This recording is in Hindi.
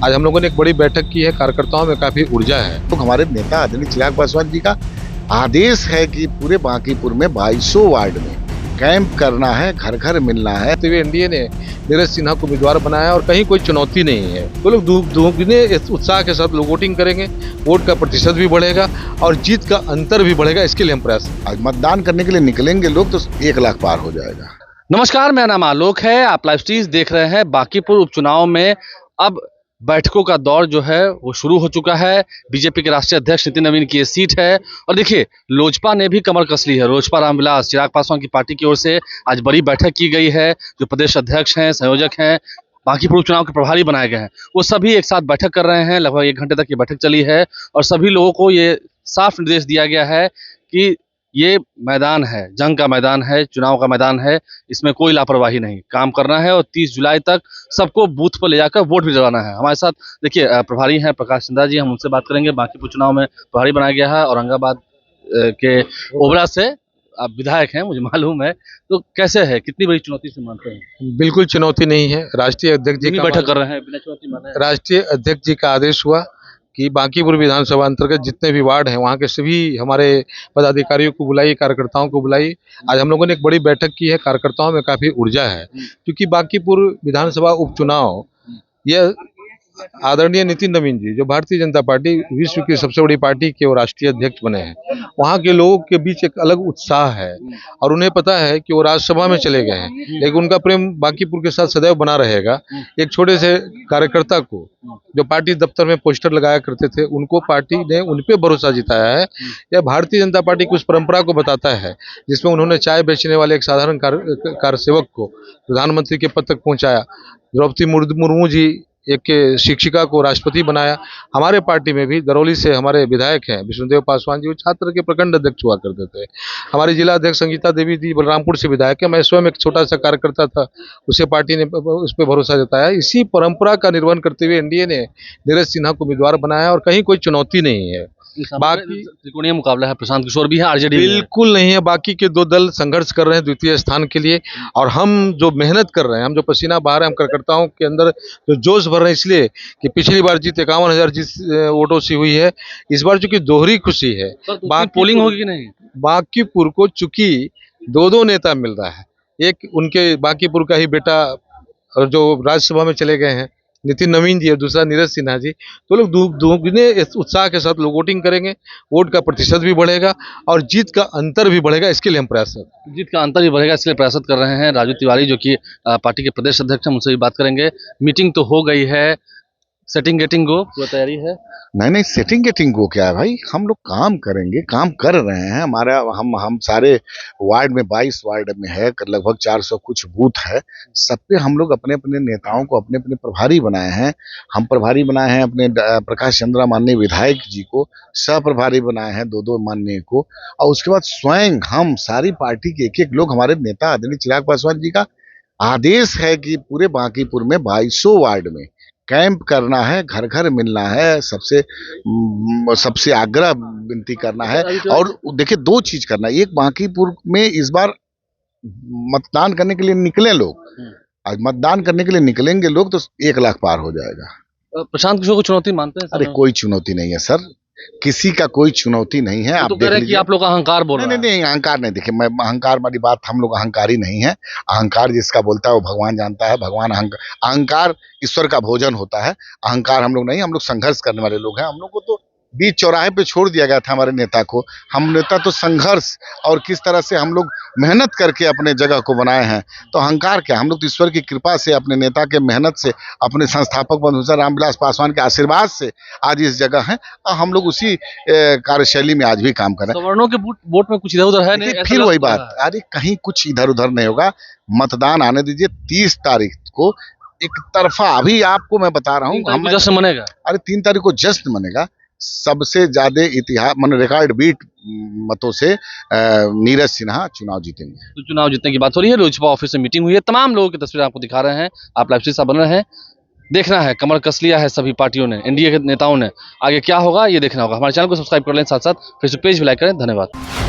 आज हम लोगों ने एक बड़ी बैठक की है, कार्यकर्ताओं में काफी ऊर्जा है। तो हमारे नेता आदरणीय चिराग पासवान जी का आदेश है कि पूरे बांकीपुर में 2200 वार्ड में कैंप करना है, घर घर मिलना है। तो एनडीए ने नीरज सिन्हा को उम्मीदवार बनाया और कहीं कोई चुनौती नहीं है। वो लोग दुगने उत्साह के साथ लोग वोटिंग करेंगे, वोट का प्रतिशत भी बढ़ेगा और जीत का अंतर भी बढ़ेगा। इसके लिए हम प्रयास आज मतदान करने के लिए निकलेंगे लोग तो 1 लाख पार हो जाएगा। नमस्कार, मेरा नाम आलोक है। आप लाइव स्ट्रीम देख रहे हैं। बांकीपुर उपचुनाव में अब बैठकों का दौर जो है वो शुरू हो चुका है। बीजेपी के राष्ट्रीय अध्यक्ष नितिन नवीन की ये सीट है और देखिए लोजपा ने भी कमर कस ली है। लोजपा रामविलास चिराग पासवान की पार्टी की ओर से आज बड़ी बैठक की गई है। जो प्रदेश अध्यक्ष हैं, संयोजक हैं, बांकीपुर उपचुनाव के प्रभारी बनाए गए हैं, वो सभी एक साथ बैठक कर रहे हैं। लगभग 1 घंटे तक ये बैठक चली है और सभी लोगों को ये साफ निर्देश दिया गया है कि ये मैदान है, जंग का मैदान है, चुनाव का मैदान है, इसमें कोई लापरवाही नहीं, काम करना है और 30 जुलाई तक सबको बूथ पर ले जाकर वोट भी दिलवाना है। हमारे साथ देखिए प्रभारी हैं प्रकाश चंद्रा जी, हम उनसे बात करेंगे। बांकीपुर चुनाव में प्रभारी बनाया गया है, औरंगाबाद के ओबरा से आप विधायक हैं, मुझे मालूम है। तो कैसे है, कितनी बड़ी चुनौती से मानते हैं? बिल्कुल चुनौती नहीं है। राष्ट्रीय अध्यक्ष जी का बैठक कर रहे हैं, बिना चुनौती माने। राष्ट्रीय अध्यक्ष जी का आदेश हुआ कि बांकीपुर विधानसभा अंतर्गत जितने भी वार्ड हैं वहाँ के सभी हमारे पदाधिकारियों को बुलाइए, कार्यकर्ताओं को बुलाइए। आज हम लोगों ने एक बड़ी बैठक की है, कार्यकर्ताओं में काफी ऊर्जा है क्योंकि बांकीपुर विधानसभा उपचुनाव यह आदरणीय नितिन नवीन जी जो भारतीय जनता पार्टी विश्व की सबसे बड़ी पार्टी के वो राष्ट्रीय अध्यक्ष बने हैं, वहाँ के लोगों के बीच एक अलग उत्साह है और उन्हें पता है कि वो राज्यसभा में चले गए हैं लेकिन उनका प्रेम बांकीपुर के साथ सदैव बना रहेगा। एक छोटे से कार्यकर्ता को जो पार्टी दफ्तर में पोस्टर लगाया करते थे, उनको पार्टी ने उन पे भरोसा जिताया है। यह भारतीय जनता पार्टी की उस परंपरा को बताता है जिसमें उन्होंने चाय बेचने वाले एक साधारण कार सेवक को प्रधानमंत्री के पद तक पहुँचाया। द्रौपदी मुर्मू जी एक शिक्षिका को राष्ट्रपति बनाया। हमारे पार्टी में भी दरौली से हमारे विधायक हैं विष्णुदेव पासवान जी, वो छात्र के प्रखंड अध्यक्ष हुआ करते थे। हमारी जिला अध्यक्ष संगीता देवी जी बलरामपुर से विधायक है। मैं स्वयं एक छोटा सा कार्यकर्ता था, उसे पार्टी ने उस पर भरोसा जताया। इसी परंपरा का निर्वहन करते हुए एनडीए ने नीरज सिन्हा को उम्मीदवार बनाया और कहीं कोई चुनौती नहीं है। बाकी त्रिकोणीय मुकाबला है, प्रशांत किशोर भी है, आरजेडी बिल्कुल नहीं है। बाकी के 2 दल संघर्ष कर रहे हैं द्वितीय स्थान के लिए और हम जो मेहनत कर रहे हैं, हम जो पसीना बहा रहे हैं, हम कार्यकर्ताओं के अंदर जो जोश भर रहे हैं, इसलिए कि पिछली बार जीत 51,000 वोटों से हुई है। इस बार चूंकि दोहरी खुशी है। पोलिंग होगी कि नहीं? बांकीपुर को चूंकि 2 नेता मिल रहा है, एक उनके बांकीपुर का ही बेटा और जो राज्यसभा में चले गए हैं नितिन नवीन जी और दूसरा नीरज सिन्हा जी, तो लोग दुगने उत्साह के साथ लोग वोटिंग करेंगे, वोट का प्रतिशत भी बढ़ेगा और जीत का अंतर भी बढ़ेगा। इसके लिए हम प्रयास जीत का अंतर भी बढ़ेगा, इसलिए प्रयास कर रहे हैं। राजू तिवारी जो कि पार्टी के प्रदेश अध्यक्ष हैं, उनसे भी बात करेंगे। मीटिंग तो हो गई है, सेटिंग गेटिंग को पूरा तैयारी है? नहीं, सेटिंग गेटिंग को क्या है भाई, हम लोग काम करेंगे, काम कर रहे हैं। हमारा हम सारे वार्ड में 22 वार्ड में है, लगभग 400 कुछ बूथ है। सब पे हम लोग अपने अपने नेताओं को अपने अपने प्रभारी बनाए हैं। हम प्रभारी बनाए हैं अपने प्रकाश चंद्रा माननीय विधायक जी को, सह प्रभारी बनाए हैं 2-2 माननीय को, और उसके बाद स्वयं हम सारी पार्टी के एक लोग, हमारे नेता आदरणीय चिराग पासवान जी का आदेश है कि पूरे बांकीपुर में 2200 वार्ड में कैंप करना है, घर घर मिलना है, सबसे आग्रह विनती करना है। और देखिए 2 चीज करना है। एक, बांकीपुर में इस बार मतदान करने के लिए निकले लोग। आज मतदान करने के लिए निकलेंगे लोग तो 1 लाख पार हो जाएगा। प्रशांत किशोर को चुनौती मानते हैं? अरे कोई चुनौती नहीं है सर, किसी का कोई चुनौती नहीं है। आप देख रहे हैं कि आप लोग अहंकार बोल रहे हैं। नहीं, अहंकार नहीं। देखिए, मैं अहंकार वाली बात, हम लोग अहंकारी नहीं है। अहंकार जिसका बोलता है वो भगवान जानता है। भगवान अहंकार ईश्वर का भोजन होता है। अहंकार हम लोग नहीं, हम लोग संघर्ष करने वाले लोग हैं। हम लोग को तो बीच चौराहे पे छोड़ दिया गया था हमारे नेता को। हम नेता तो संघर्ष और किस तरह से हम लोग मेहनत करके अपने जगह को बनाए हैं। तो अहंकार क्या, हम लोग तो ईश्वर की कृपा से, अपने नेता के मेहनत से, अपने संस्थापक बंधु रामविलास पासवान के आशीर्वाद से आज इस जगह हैं। हम लोग उसी कार्यशैली में आज भी काम कर रहे हैं। सवर्णों के वोट में कुछ इधर उधर है नहीं? फिर वही बात, अरे कहीं कुछ इधर उधर नहीं होगा। मतदान आने दीजिए। 30 तारीख को एक तरफा, अभी आपको मैं बता रहा हूँ, हम जश्न मनेगा। अरे 3 तारीख को जश्न मनेगा। सबसे ज्यादा इतिहास रिकॉर्ड बीट मतों से नीरज सिन्हा चुनाव जीतेंगे। तो चुनाव जीतने की बात हो रही है। लोजपा ऑफिस में मीटिंग हुई है, तमाम लोगों की तस्वीरें आपको दिखा रहे हैं। आप लाइव स्ट्रीम बन रहे हैं। देखना है, कमर कस लिया है सभी पार्टियों ने, एनडीए के नेताओं ने। आगे क्या होगा ये देखना होगा। हमारे चैनल को सब्सक्राइब कर लें, साथ साथ फेसबुक पेज भी लाइक करें। धन्यवाद।